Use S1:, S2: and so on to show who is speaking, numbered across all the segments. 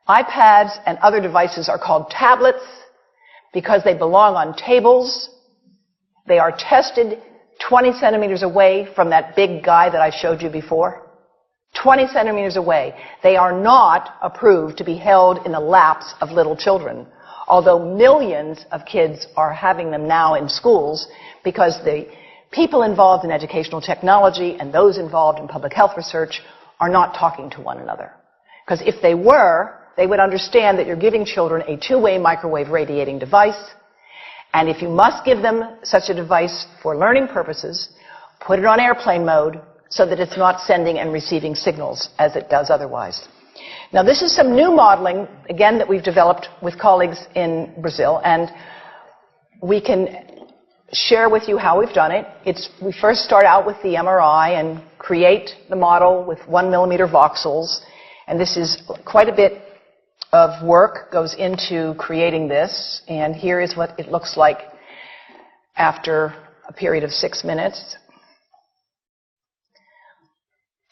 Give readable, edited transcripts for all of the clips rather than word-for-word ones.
S1: iPads and other devices are called tablets because they belong on tables. They are tested 20 centimeters away from that big guy that I showed you before. 20 centimeters away. They are not approved to be held in the laps of little children, although millions of kids are having them now in schools because the people involved in educational technology and those involved in public health research are not talking to one another. Because if they were, they would understand that you're giving children a two-way microwave radiating device, and if you must give them such a device for learning purposes, put it on airplane mode so that it's not sending and receiving signals as it does otherwise. Now, this is some new modeling, again, that we've developed with colleagues in Brazil, and we can share with you how we've done it. We first start out with the MRI and create the model with 1 millimeter voxels, and this is quite a bit of work goes into creating this, and here is what it looks like after a period of 6 minutes.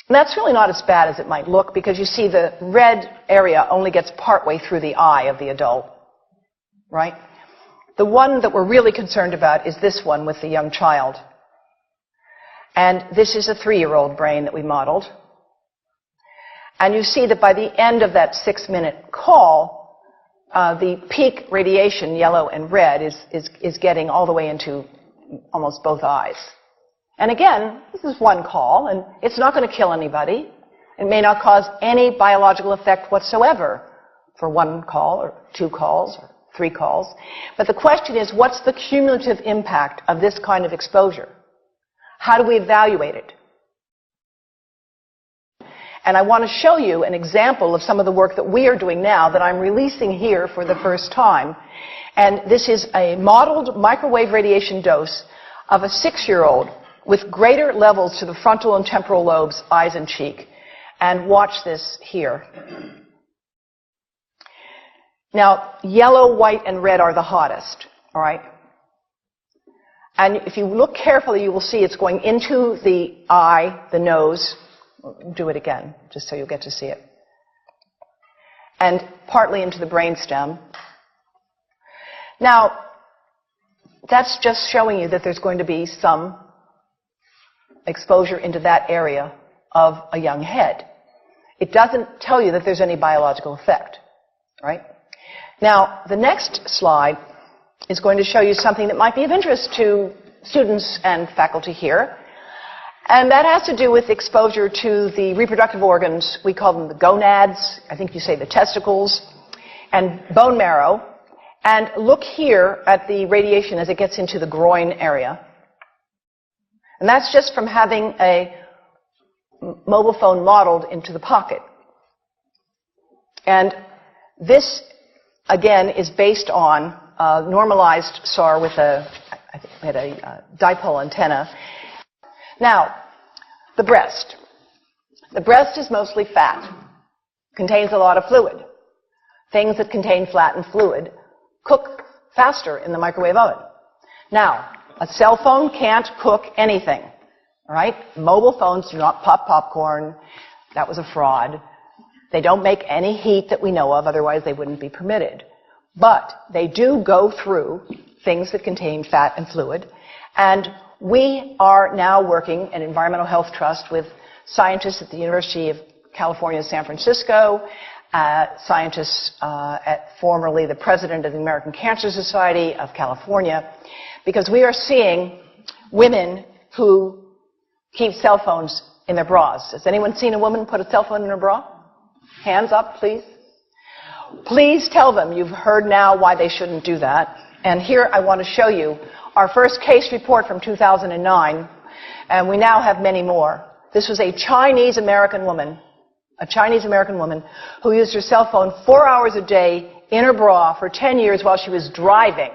S1: And that's really not as bad as it might look because you see the red area only gets partway through the eye of the adult, right? The one that we're really concerned about is this one with the young child. And this is a 3-year-old brain that we modeled. And you see that by the end of that 6-minute call, the peak radiation, yellow and red, is getting all the way into almost both eyes. And again, this is one call, and it's not going to kill anybody. It may not cause any biological effect whatsoever for 1 call or 2 calls or 3 calls. But the question is, what's the cumulative impact of this kind of exposure? How do we evaluate it? And I want to show you an example of some of the work that we are doing now that I'm releasing here for the first time. And this is a modeled microwave radiation dose of a 6-year-old with greater levels to the frontal and temporal lobes, eyes and cheek. And watch this here. Now, yellow, white, and red are the hottest, all right? And if you look carefully, you will see it's going into the eye, the nose. Do it again, just so you'll get to see it. And partly into the brainstem. Now, that's just showing you that there's going to be some exposure into that area of a young head. It doesn't tell you that there's any biological effect, right? Now, the next slide is going to show you something that might be of interest to students and faculty here. And that has to do with exposure to the reproductive organs. We call them the gonads. I think you say the testicles. And bone marrow. And look here at the radiation as it gets into the groin area. And that's just from having a mobile phone modeled into the pocket. And this, again, is based on a normalized SAR with a dipole antenna. Now, the breast. The breast is mostly fat, contains a lot of fluid. Things that contain fat and fluid cook faster in the microwave oven. Now, a cell phone can't cook anything, all right? Mobile phones do not pop popcorn. That was a fraud. They don't make any heat that we know of, otherwise they wouldn't be permitted. But they do go through things that contain fat and fluid, and we are now working at Environmental Health Trust with scientists at the University of California, San Francisco, scientists at formerly the president of the American Cancer Society of California, because we are seeing women who keep cell phones in their bras. Has anyone seen a woman put a cell phone in her bra? Hands up, please. Please tell them you've heard now why they shouldn't do that. And here I want to show you our first case report from 2009, and we now have many more. This was a Chinese-American woman who used her cell phone 4 hours a day in her bra for 10 years while she was driving.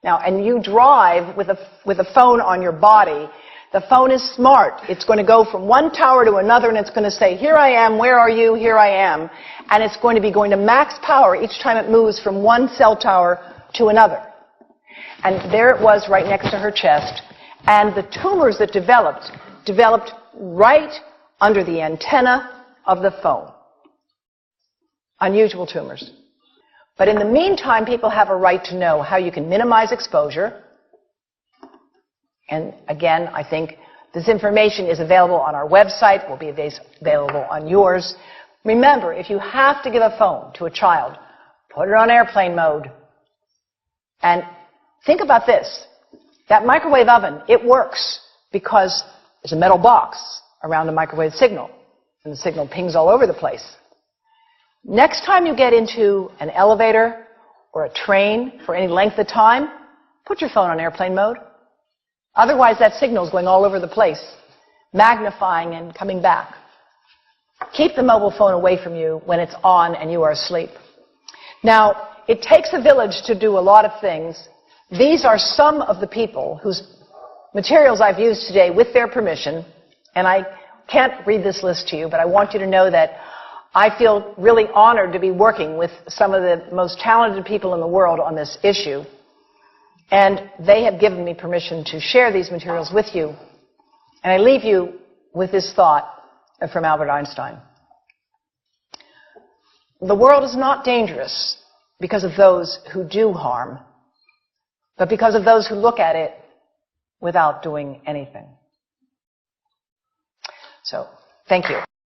S1: Now, and you drive with a phone on your body. The phone is smart. It's going to go from one tower to another, and it's going to say, here I am, where are you, here I am. And it's going to be going to max power each time it moves from one cell tower to another. And there it was right next to her chest. And the tumors that developed right under the antenna of the phone. unusual tumors. But in the meantime, people have a right to know how you can minimize exposure. And again, I think this information is available on our website, will be available on yours. Remember, if you have to give a phone to a child, put it on airplane mode. And think about this. That microwave oven, it works because there's a metal box around the microwave signal, and the signal pings all over the place. Next time you get into an elevator or a train for any length of time, put your phone on airplane mode. Otherwise, that signal is going all over the place, magnifying and coming back. Keep the mobile phone away from you when it's on and you are asleep. Now, it takes a village to do a lot of things. These are some of the people whose materials I've used today with their permission, and I can't read this list to you, but I want you to know that I feel really honored to be working with some of the most talented people in the world on this issue. And they have given me permission to share these materials with you. And I leave you with this thought from Albert Einstein. The world is not dangerous because of those who do harm, but because of those who look at it without doing anything. So, thank you.